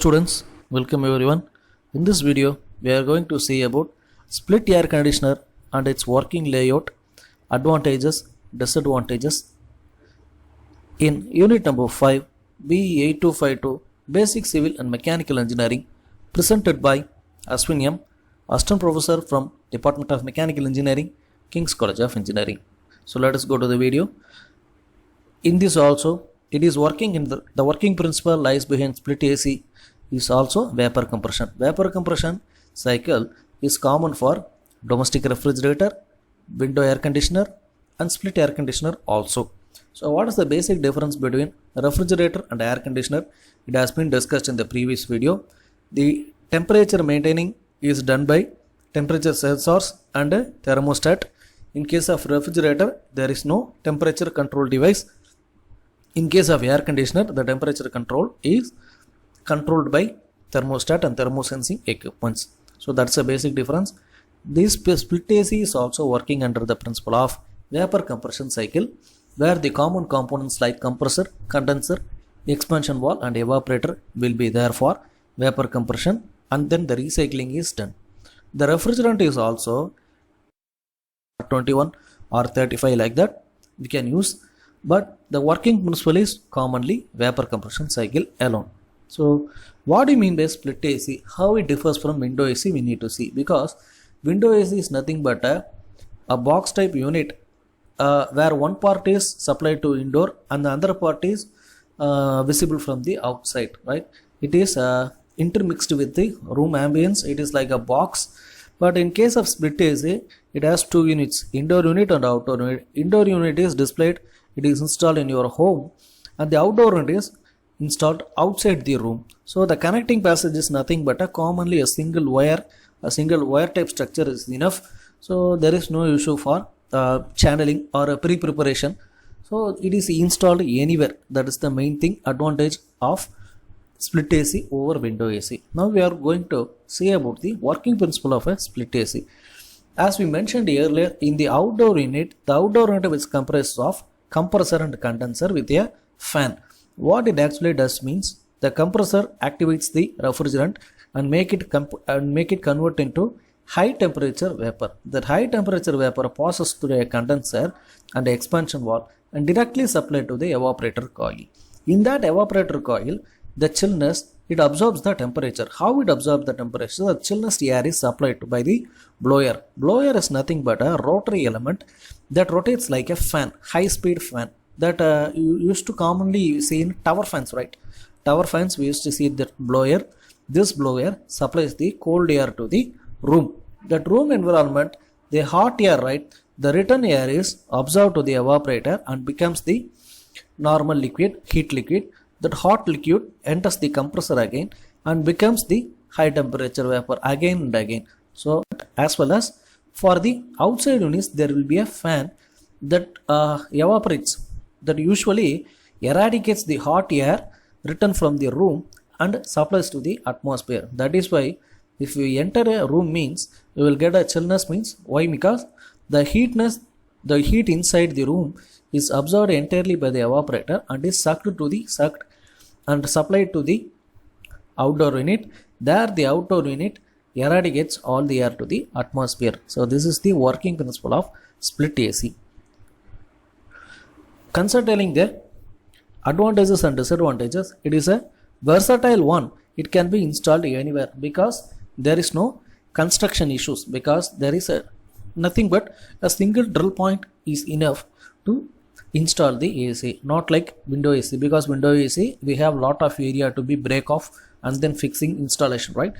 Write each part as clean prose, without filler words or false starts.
Students, welcome everyone. In this video, we are going to see about split air conditioner and its working layout, advantages, disadvantages. In unit number 5, B8252, Basic Civil and Mechanical Engineering, presented by Ashwin M, Assistant Professor from Department of Mechanical Engineering, King's College of Engineering. So let us go to the video. In this also, it is working in the working principle lies behind split AC is also vapor compression. Vapor compression cycle is common for domestic refrigerator, window air conditioner and split air conditioner also. So what is the basic difference between refrigerator and air conditioner? It has been discussed in the previous video. The temperature maintaining is done by temperature sensors and a thermostat. In case of refrigerator, there is no temperature control device. In case of air conditioner, the temperature control is controlled by thermostat and thermosensing equipments. So that's a basic difference. This split AC is also working under the principle of vapor compression cycle, where the common components like compressor, condenser, expansion valve and evaporator will be there for vapor compression, and then the recycling is done. The refrigerant is also 21 or 35 like that we can use, but the working principle is commonly vapor compression cycle alone. So what do you mean by split AC? How it differs from window AC we need to see, because window AC is nothing but a box type unit where one part is supplied to indoor and the other part is visible from the outside, right? It is intermixed with the room ambience. It is like a box. But in case of split AC, it has two units, indoor unit and outdoor unit. Indoor unit is displayed, it is installed in your home, and the outdoor unit is installed outside the room. So the connecting passage is nothing but commonly a single wire type structure is enough. So there is no issue for channeling or a pre-preparation. So it is installed anywhere. That is the main thing, advantage of split AC over window AC. Now we are going to see about the working principle of a split AC. As we mentioned earlier, in the outdoor unit, the outdoor unit is comprised of compressor and condenser with a fan. What it actually does means the compressor activates the refrigerant and make it convert into high temperature vapor. That high temperature vapor passes through a condenser and expansion valve and directly supplied to the evaporator coil. In that evaporator coil, the chillness, it absorbs the temperature. How it absorbs the temperature? The chillness air is supplied by the blower. Blower is nothing but a rotary element that rotates like a fan, high speed fan that you used to commonly see in tower fans, right? Tower fans, we used to see that blower. This blower supplies the cold air to the room. That room environment, the hot air, right? The return air is absorbed to the evaporator and becomes the normal liquid, heat liquid. That hot liquid enters the compressor again and becomes the high temperature vapor again and again. So as well as for the outside units, there will be a fan that evaporates, that usually eradicates the hot air returned from the room and supplies to the atmosphere. That is why if you enter a room means you will get a chillness means. Why? Because the heat inside the room is absorbed entirely by the evaporator and is sucked and supplied to the outdoor unit. There the outdoor unit eradicates all the air to the atmosphere. So this is the working principle of split AC. Considering the advantages and disadvantages, it is a versatile one. It can be installed anywhere because there is no construction issues, because there is nothing but a single drill point is enough to install the AC, not like window AC, because window AC we have lot of area to be break off and then fixing installation, right?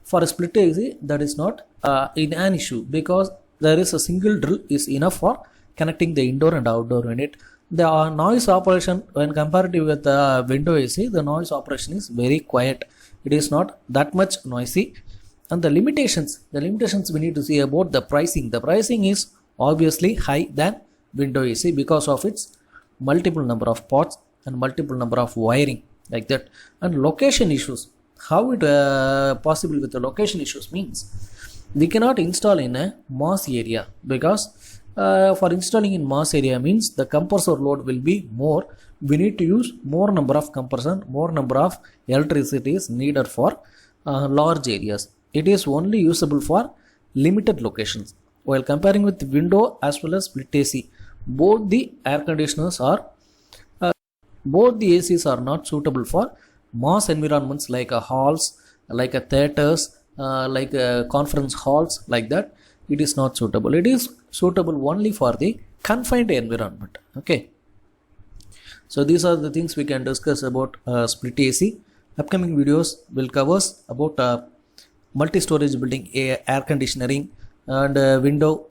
For a split AC, that is not in an issue, because there is a single drill is enough for connecting the indoor and outdoor unit. The noise operation, when compared with the window AC, the noise operation is very quiet. It is not that much noisy. And the limitations we need to see about the pricing. The pricing is obviously high than window AC because of its multiple number of ports and multiple number of wiring like that. And location issues. How it possible with the location issues means we cannot install in a mass area, because For installing in mass area means the compressor load will be more. We need to use more number of compression, more number of electricity is needed for large areas. It is only usable for limited locations. While comparing with window as well as split AC, both the air conditioners are both the ACs are not suitable for mass environments like halls, like theaters, like conference halls, like that. It is not suitable. It is suitable only for the confined environment. Okay. So these are the things we can discuss about split AC. Upcoming videos will covers about multi-storage building air conditioning and window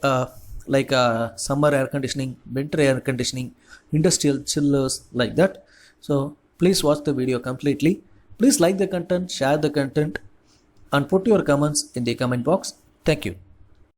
like summer air conditioning, winter air conditioning, industrial chillers, like that. So please watch the video completely. Please like the content, share the content, and put your comments in the comment box. Thank you.